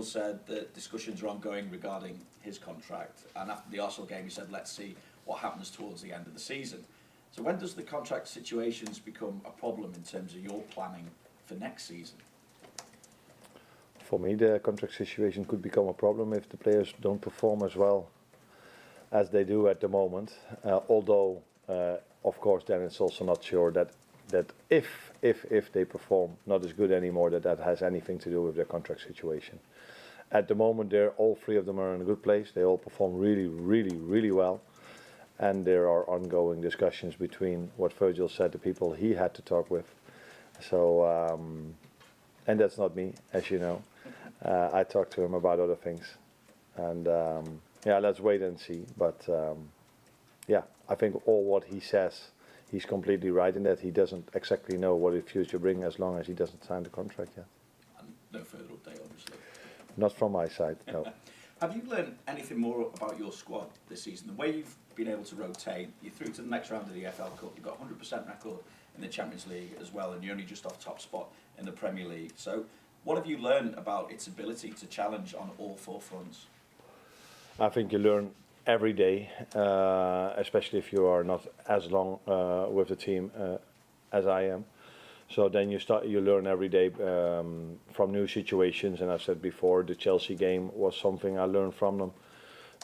said that discussions are ongoing regarding his contract, and after the Arsenal game he said let's see what happens towards the end of the season. So when does the contract situations become a problem in terms of your planning for next season? For me, the contract situation could become a problem if the players don't perform as well as they do at the moment. Although, of course, then it's also not sure that if they perform not as good anymore, that has anything to do with their contract situation. At the moment, all three of them are in a good place. They all perform really well. And there are ongoing discussions between what Virgil said, the people he had to talk with. So, and that's not me, as you know. I talked to him about other things. And yeah, let's wait and see. But yeah, I think all what he says, he's completely right in that he doesn't exactly know what the future brings as long as he doesn't sign the contract yet. And no further update, obviously. Not from my side, no. Have you learned anything more about your squad this season? The way you've been able to rotate, you're through to the next round of the FL Cup, you've got 100% record in the Champions League as well, and you're only just off top spot in the Premier League. So what have you learned about its ability to challenge on all four fronts? I think you learn every day, especially if you are not as long with the team as I am. So then you learn every day from new situations. And I said before, the Chelsea game was something I learned from them,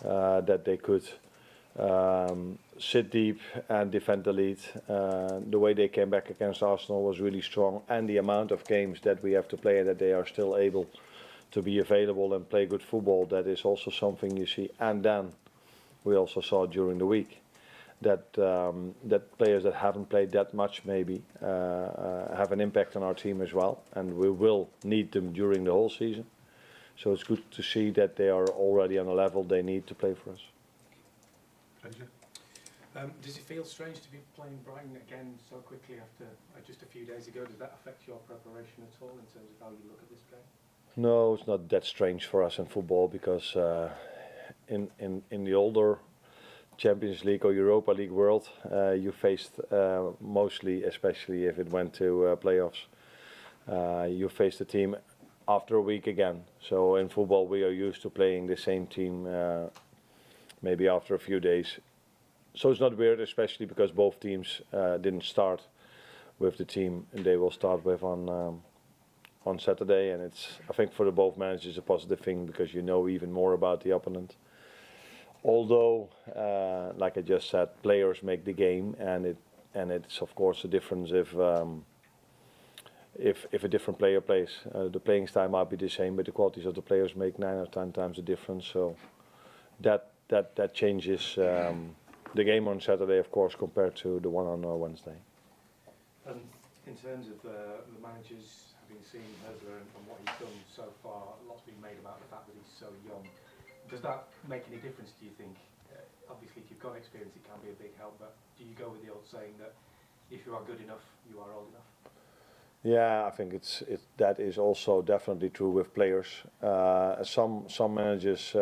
that they could sit deep and defend the lead. The way they came back against Arsenal was really strong, and the amount of games that we have to play and that they are still able to be available and play good football, that is also something you see. And then we also saw during the week that players that haven't played that much maybe have an impact on our team as well, and we will need them during the whole season. So it's good to see that they are already on a level they need to play for us. Pleasure. Does it feel strange to be playing Brighton again so quickly after just a few days ago? Does that affect your preparation at all in terms of how you look at this game? No, it's not that strange for us in football, because in the older Champions League or Europa League world, you faced mostly, especially if it went to playoffs, you faced the team after a week again. So in football we are used to playing the same team maybe after a few days. So it's not weird, especially because both teams didn't start with the team they will start with on Saturday, and it's, I think, for the both managers a positive thing, because you know even more about the opponent. Although, like I just said, players make the game, and it's of course a difference if a different player plays. The playing style might be the same, but the qualities of the players make 9 or 10 times the difference. So that changes the game on Saturday, of course, compared to the one on Wednesday. In terms of the managers, having seen Hurzeler and what he's done so far, a lot's been made about the fact that he's so young. Does that make any difference, do you think? Obviously, if you've got experience, it can be a big help, but do you go with the old saying that if you are good enough, you are old enough? Yeah, I think that is also definitely true with players. Some managers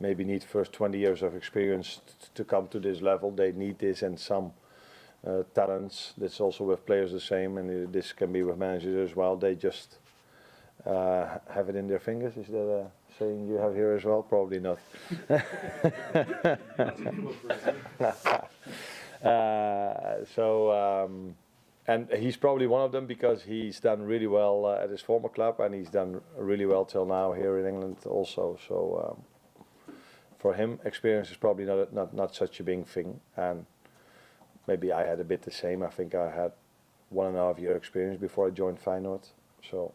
maybe need first 20 years of experience to come to this level. They need this, and some talents. That's also with players the same, and this can be with managers as well. They just have it in their fingers. Is that a saying you have here as well? Probably not. And he's probably one of them, because he's done really well at his former club, and he's done really well till now here in England also. So for him, experience is probably not such a big thing. And maybe I had a bit the same. I think I had 1.5 year experience before I joined Feyenoord. So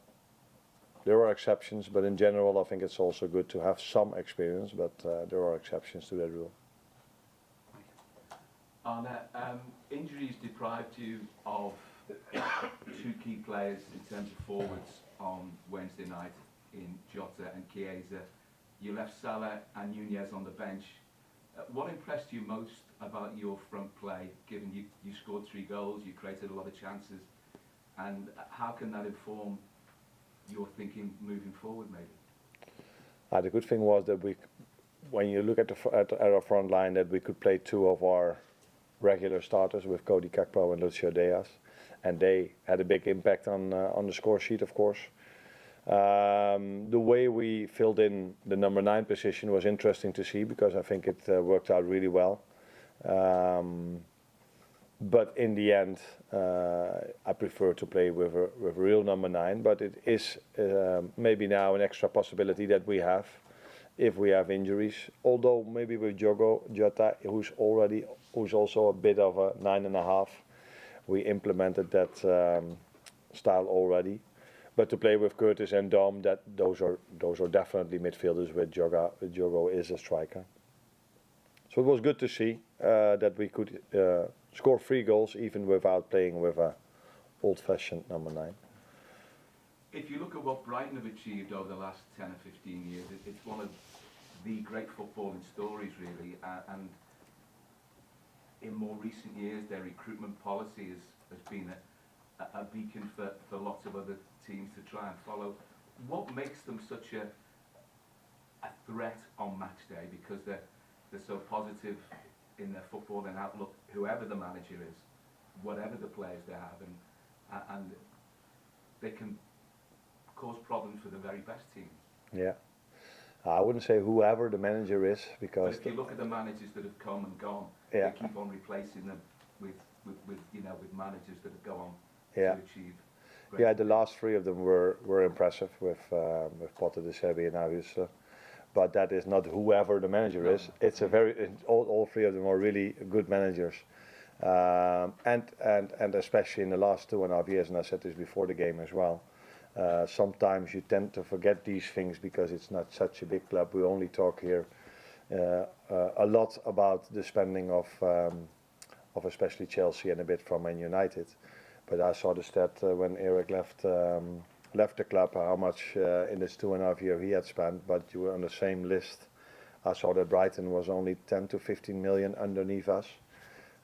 there are exceptions, but in general I think it's also good to have some experience, but there are exceptions to that rule. Arne, injuries deprived you of 2 key players in terms of forwards on Wednesday night in Jota and Chiesa. You left Salah and Nunez on the bench. What impressed you most about your front play, given you scored 3 goals, you created a lot of chances, and how can that inform your thinking moving forward, maybe? The good thing was that when you look at our front line, that we could play 2 of our regular starters with Cody Gakpo and Lucio Diaz, and they had a big impact on the score sheet, of course. The way we filled in the number 9 position was interesting to see because I think it worked out really well. But in the end, I prefer to play with a real number 9. But it is maybe now an extra possibility that we have if we have injuries. Although maybe with Jota, who's also a bit of a 9.5, we implemented that style already. But to play with Curtis and Dom, those are definitely midfielders. With Diogo is a striker. So it was good to see that we could score 3 goals even without playing with a old-fashioned number 9. If you look at what Brighton have achieved over the last 10 or 15 years, it's one of the great footballing stories, really. And in more recent years, their recruitment policy has been a beacon for lots of other teams to try and follow. What makes them such a threat on match day? Because they're so positive in their footballing outlook, whoever the manager is, whatever the players they have, and they can cause problems for the very best teams. Yeah, I wouldn't say whoever the manager is, because but if you look at the managers that have come and gone, yeah, they keep on replacing them with managers that go on yeah, to achieve. Yeah, the last 3 of them were impressive with Potter, De Zerbi, and Hurzeler. But that is not whoever the manager is. It's all 3 of them are really good managers, and especially in the last 2.5 years. And I said this before the game as well. Sometimes you tend to forget these things because it's not such a big club. We only talk here a lot about the spending of especially Chelsea and a bit from Man United. But I saw the stat when Eric left the club, how much in this 2.5 years he had spent. But you were on the same list. I saw that Brighton was only 10 to 15 million underneath us.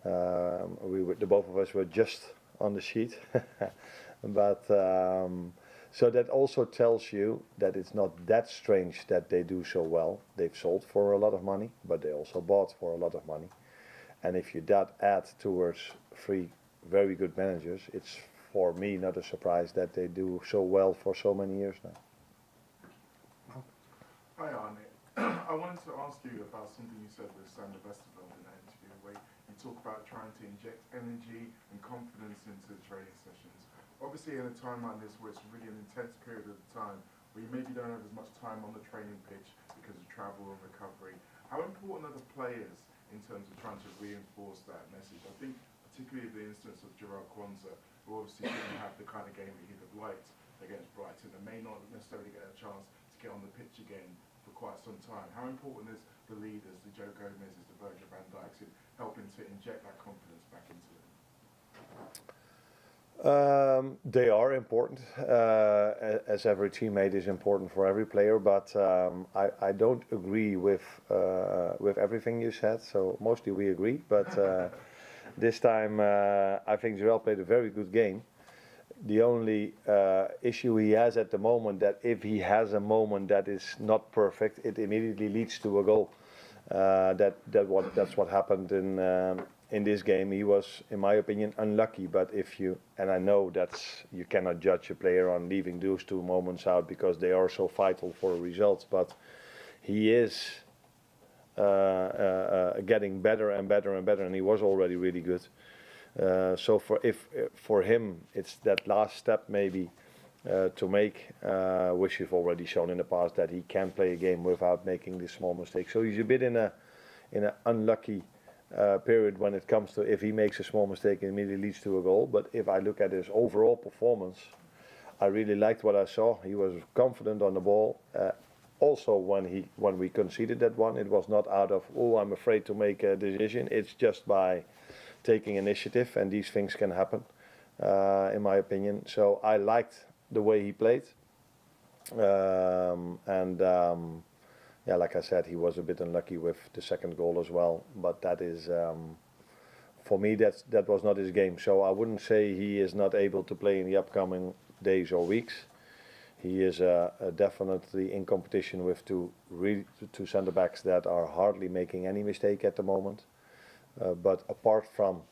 The both of us were just on the sheet. But so that also tells you that it's not that strange that they do so well. They've sold for a lot of money, but they also bought for a lot of money. And if you add towards 3 very good managers, it's for me not a surprise that they do so well for so many years now. Hi Arne, I wanted to ask you about something you said with Sander Westerveld in that interview, where you talk about trying to inject energy and confidence into the training sessions. Obviously in a time like this where it's really an intense period of time, where you maybe don't have as much time on the training pitch because of travel and recovery, how important are the players in terms of trying to reinforce that message? I think particularly the instance of Quansah, who obviously didn't have the kind of game that he'd have liked against Brighton and may not necessarily get a chance to get on the pitch again for quite some time. How important is the leaders, the Joe Gomez's, the Virgil van Dijk's, in helping to inject that confidence back into them? They are important, as every teammate is important for every player. But I don't agree with everything you said. So mostly we agree, but this time I think Joel played a very good game. The only issue he has at the moment, that if he has a moment that is not perfect, it immediately leads to a goal. That's what happened in this game. He was, in my opinion, unlucky. But and I know you cannot judge a player on leaving those 2 moments out because they are so vital for results. But he is getting better and better and better, and he was already really good. So for him, it's that last step maybe to make, which you've already shown in the past that he can play a game without making this small mistake. So he's a bit in an unlucky period when it comes to, if he makes a small mistake, it immediately leads to a goal. But if I look at his overall performance, I really liked what I saw. He was confident on the ball. Also, when we conceded that one, it was not out of, I'm afraid to make a decision. It's just by taking initiative, and these things can happen, in my opinion. So I liked the way he played. Yeah, like I said, he was a bit unlucky with the second goal as well. But that is, for me, that was not his game. So I wouldn't say he is not able to play in the upcoming days or weeks. He is definitely in competition with two centre backs that are hardly making any mistake at the moment. But apart from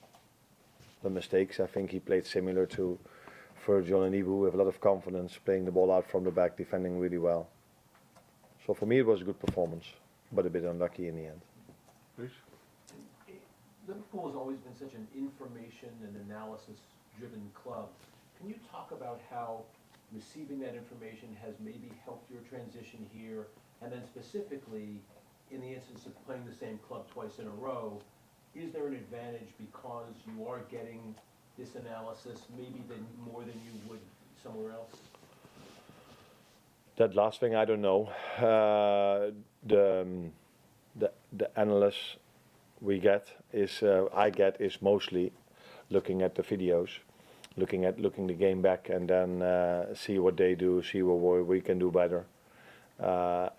the mistakes, I think he played similar to Virgil and Ibu with a lot of confidence, playing the ball out from the back, defending really well. So for me it was a good performance, but a bit unlucky in the end. Liverpool has always been such an information and analysis-driven club. Can you talk about how receiving that information has maybe helped your transition here, and then specifically, in the instance of playing the same club twice in a row, is there an advantage because you are getting this analysis maybe more than you would somewhere else? That last thing I don't know. The analysts I get is mostly looking at the videos, looking the game back, and then see what they do, see what we can do better.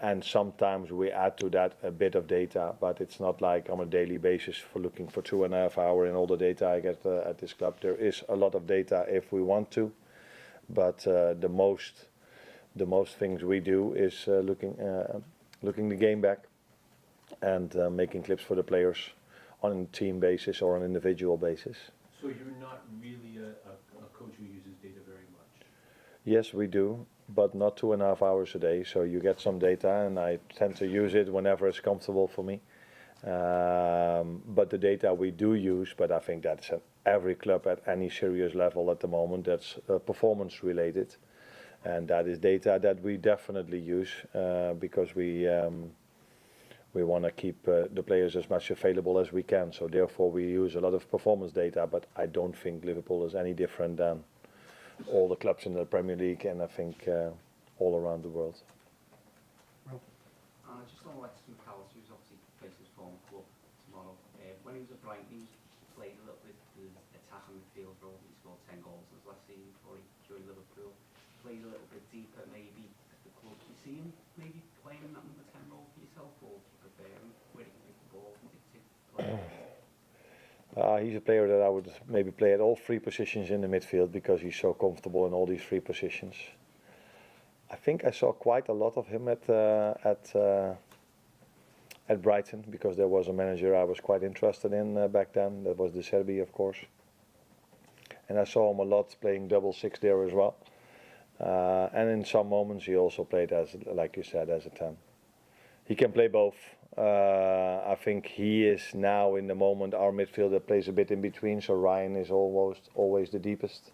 And sometimes we add to that a bit of data, but it's not like on a daily basis for looking for 2.5 hours in all the data I get at this club. There is a lot of data if we want to, but the most things we do is looking the game back and making clips for the players on a team basis or on an individual basis. So you're not really a coach who uses data very much? Yes, we do, but not 2.5 hours a day. So you get some data, and I tend to use it whenever it's comfortable for me. But the data we do use, but I think that's at every club at any serious level at the moment, that's performance related. And that is data that we definitely use because we want to keep the players as much available as we can. So therefore we use a lot of performance data, but I don't think Liverpool is any different than all the clubs in the Premier League, and I think all around the world. Just on Tsimikas, who's obviously faces form club tomorrow. When he was at Brighton, he played a little bit the attacking midfield role. He scored 10 goals in his last season before he joined Liverpool. Played a little bit deeper maybe at the club. Do you see him maybe playing in that number 10 role for yourself, or do you prefer him where he can pick the ball and dictate play? He's a player that I would maybe play at all three positions in the midfield because he's so comfortable in all these three positions. I think I saw quite a lot of him at Brighton because there was a manager I was quite interested in back then. That was De Zerbi, of course. And I saw him a lot playing double six there as well. And in some moments he also played as, like you said, as a 10. He can play both. I think he is now in the moment our midfielder plays a bit in between, so Ryan is almost always the deepest.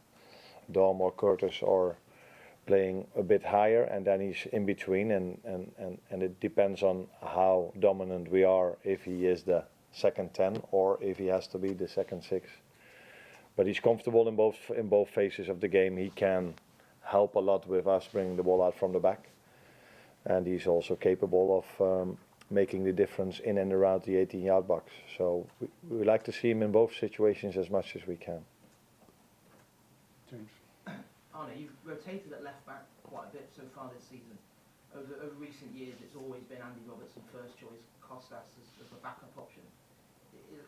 Dom or Curtis are playing a bit higher, and then he's in between, and it depends on how dominant we are, if he is the second 10 or if he has to be the second 6. But he's comfortable in both phases of the game. He can help a lot with us bringing the ball out from the back, and he's also capable of making the difference in and around the 18-yard box. So we like to see him in both situations as much as we can. James. Arne, you've rotated at left back quite a bit so far this season. Over recent years, it's always been Andy Robertson first choice, Quansah as the backup option.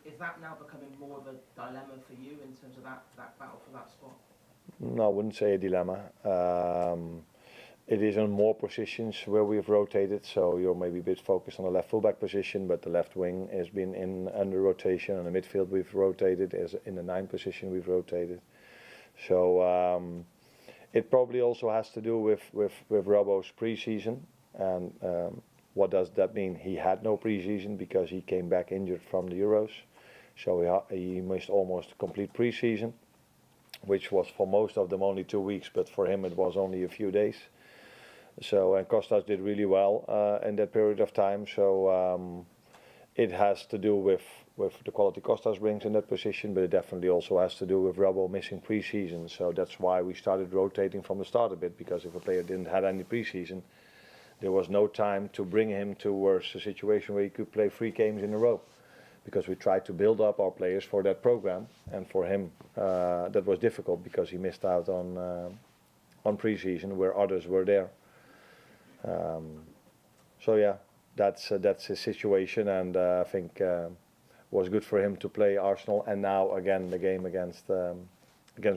Is that now becoming more of a dilemma for you in terms of that battle for that spot? No, I wouldn't say a dilemma. It is on more positions where we've rotated, so you're maybe a bit focused on the left fullback position, but the left wing has been under rotation. On the midfield we've rotated, as in the 9 position we've rotated. So it probably also has to do with Robbo's pre-season, and what does that mean? He had no pre-season because he came back injured from the Euros, so he missed almost complete pre-season, which was for most of them only 2 weeks, but for him it was only a few days. So, and Kostas did really well in that period of time. So it has to do with the quality Kostas brings in that position, but it definitely also has to do with Robbo missing pre-season. So that's why we started rotating from the start a bit, because if a player didn't have any pre-season, there was no time to bring him towards a situation where he could play 3 games in a row. Because we tried to build up our players for that program, and for him that was difficult because he missed out on pre-season where others were there. So yeah, that's his situation, and I think was good for him to play Arsenal, and now again the game against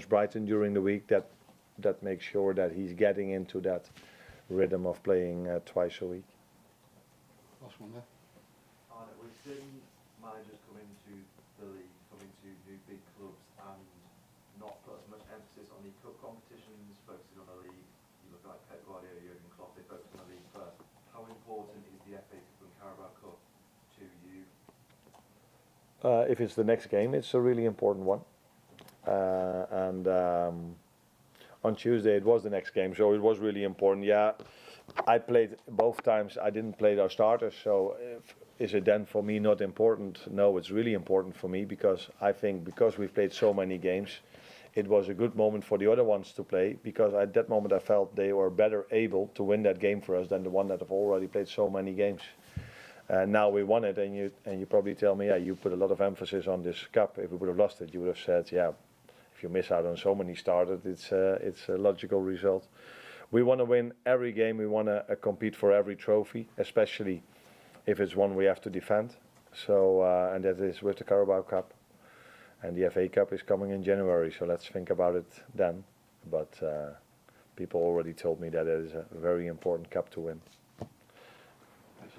Brighton during the week. That makes sure that he's getting into that rhythm of playing twice a week. Last one there. We've seen managers come into the league, come into new big clubs and not put as much emphasis on the cup competition If it's the next game, it's a really important one. And on Tuesday it was the next game, so it was really important. Yeah, I played both times. I didn't play our starters, so is it then for me not important? No, it's really important for me, because I think because we've played so many games, it was a good moment for the other ones to play, because at that moment I felt they were better able to win that game for us than the one that have already played so many games. Now we won it, and you probably tell me, yeah, you put a lot of emphasis on this cup. If we would have lost it, you would have said, yeah, if you miss out on so many starters, it's a logical result. We want to win every game. We want to compete for every trophy, especially if it's one we have to defend. So and that is with the Carabao Cup, and the FA Cup is coming in January. So let's think about it then. But people already told me that it is a very important cup to win.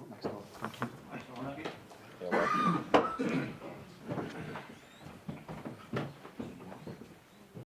Next